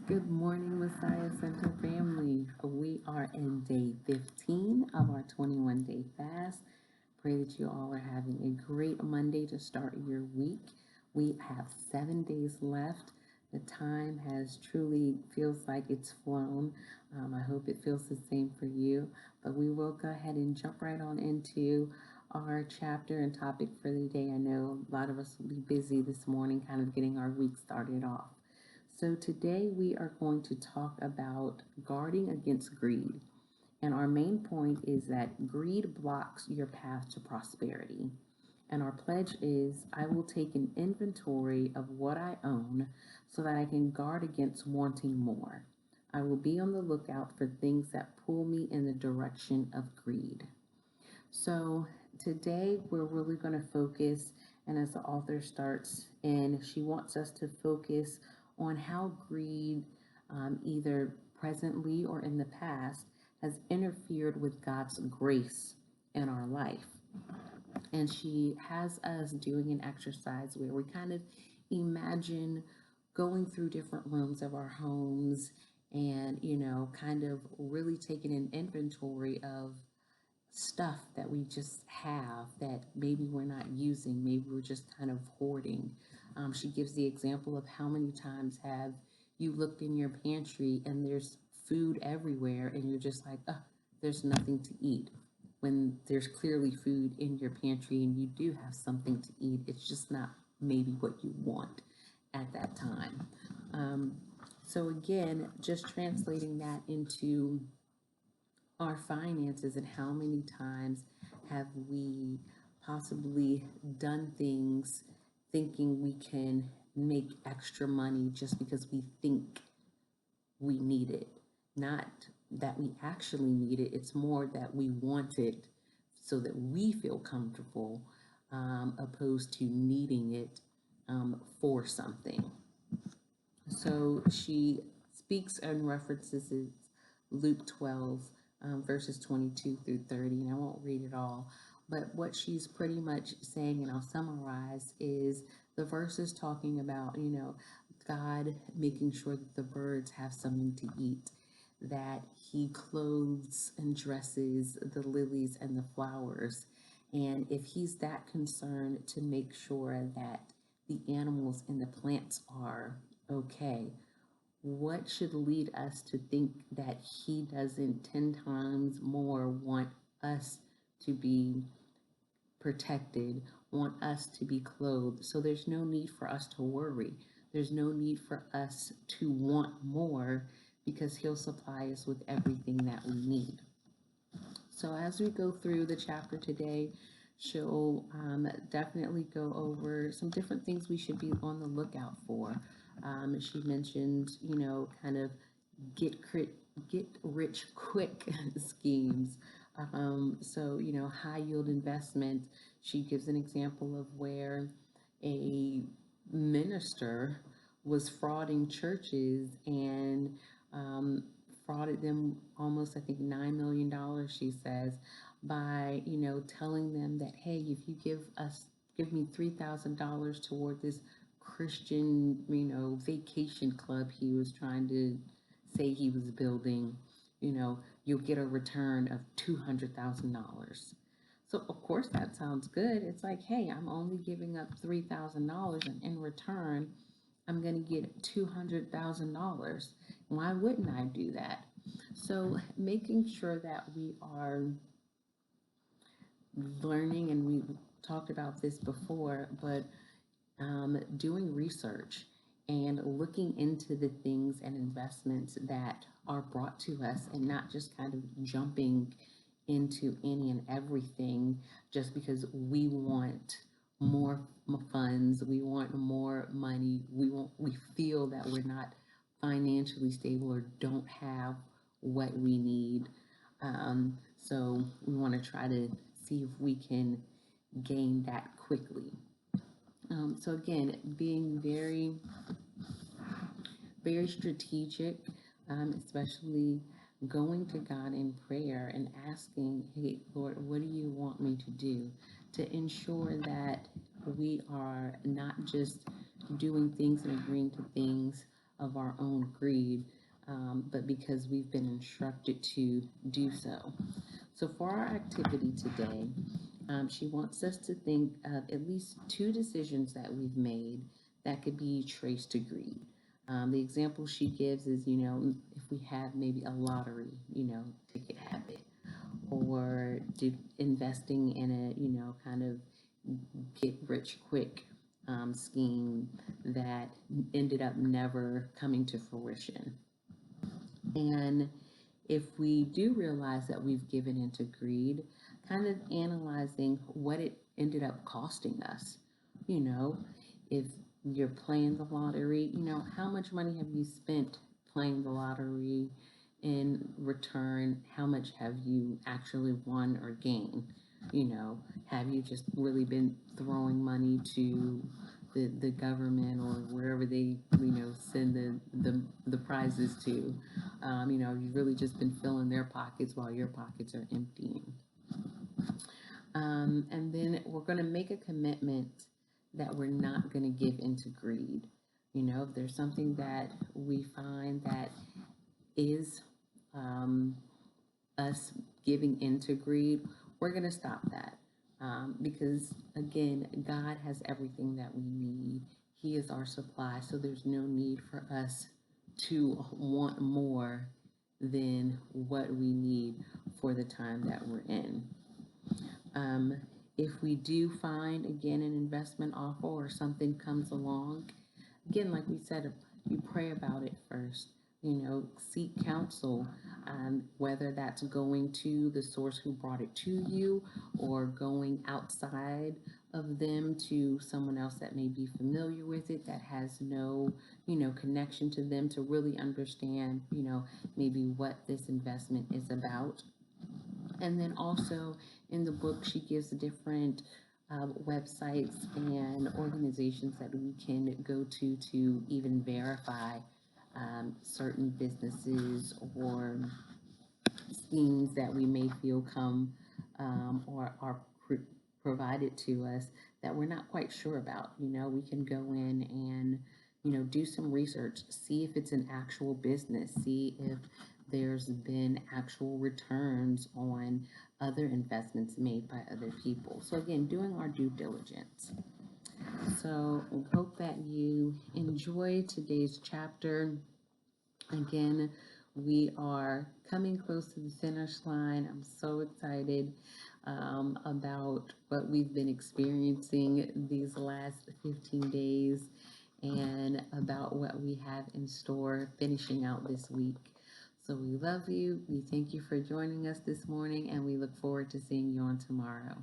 Good morning, Messiah Center family. We are in day 15 of our 21-day fast. Pray that you all are having a great Monday to start your week. We have 7 days left. The time has truly feels like it's flown. I hope it feels the same for you. But we will go ahead and jump right on into our chapter and topic for the day. I know a lot of us will be busy this morning, kind of getting our week started off. So, today we are going to talk about guarding against greed. And our main point is that greed blocks your path to prosperity. And our pledge is I will take an inventory of what I own so that I can guard against wanting more. I will be on the lookout for things that pull me in the direction of greed. So today we're really going to focus, and as the author starts, and she wants us to focus on how greed, either presently or in the past, has interfered with God's grace in our life. And she has us doing an exercise where we kind of imagine going through different rooms of our homes and, kind of really taking an inventory of stuff that we just have that maybe we're not using, maybe we're just kind of hoarding. She gives the example of how many times have you looked in your pantry and there's food everywhere and you're just like, oh, there's nothing to eat. When there's clearly food in your pantry and you do have something to eat, it's just not maybe what you want at that time. Um, so, again, just translating that into our finances and how many times have we possibly done things thinking we can make extra money just because we think we need it. Not that we actually need it, it's more that we want it so that we feel comfortable, opposed to needing it for something. So she speaks and references Luke 12, verses 22 through 30, and I won't read it all. But what she's pretty much saying, and I'll summarize, is the verses talking about, God making sure that the birds have something to eat, that He clothes and dresses the lilies and the flowers. And if He's that concerned to make sure that the animals and the plants are okay, what should lead us to think that He doesn't 10 times more want us to be protected, want us to be clothed? So there's no need for us to worry. There's no need for us to want more because He'll supply us with everything that we need. So as we go through the chapter today, she'll definitely go over some different things we should be on the lookout for. She mentioned, kind of get get rich quick schemes. So, high yield investment. She gives an example of where a minister was frauding churches and frauded them almost, I think, $9 million, she says, by, telling them that, hey, if you give me $3,000 toward this Christian, vacation club he was trying to say he was building, you'll get a return of $200,000. So of course that sounds good. It's like, hey, I'm only giving up $3,000, and in return, I'm going to get $200,000. Why wouldn't I do that? So making sure that we are learning, and we talked about this before, but doing research and looking into the things and investments that are brought to us, and not just kind of jumping into any and everything just because we want more funds, we want more money, we feel that we're not financially stable or don't have what we need. So we want to try to see if we can gain that quickly. So again, being very, very strategic, especially going to God in prayer and asking, hey, Lord, what do you want me to do to ensure that we are not just doing things and agreeing to things, of our own greed, but because we've been instructed to do so. So, for our activity today, she wants us to think of at least two decisions that we've made that could be traced to greed. The example she gives is, if we have maybe a lottery, ticket habit, or investing in a, kind of get rich quick scheme that ended up never coming to fruition. And if we do realize that we've given into greed, kind of analyzing what it ended up costing us. You know, if you're playing the lottery, how much money have you spent playing the lottery? In return, how much have you actually won or gained? Have you just really been throwing money to the government or wherever they send the prizes to? You've really just been filling their pockets while your pockets are emptying. And then we're going to make a commitment that we're not going to give into greed. If there's something that we find that is us giving into greed, we're going to stop that. Because again, God has everything that we need. He is our supply, so there's no need for us to want more than what we need for the time that we're in. If we do find, again, an investment offer or something comes along, again, like we said, you pray about it first. Seek counsel, whether that's going to the source who brought it to you or going outside of them to someone else that may be familiar with it, that has no, connection to them, to really understand, maybe what this investment is about. And then also in the book, she gives different websites and organizations that we can go to even verify certain businesses or schemes that we may feel come or are provided to us that we're not quite sure about. We can go in and, do some research, see if it's an actual business, see if there's been actual returns on other investments made by other people. So again, doing our due diligence. So we hope that you enjoy today's chapter. Again, we are coming close to the finish line. I'm so excited about what we've been experiencing these last 15 days and about what we have in store finishing out this week. So we love you. We thank you for joining us this morning, and we look forward to seeing you on tomorrow.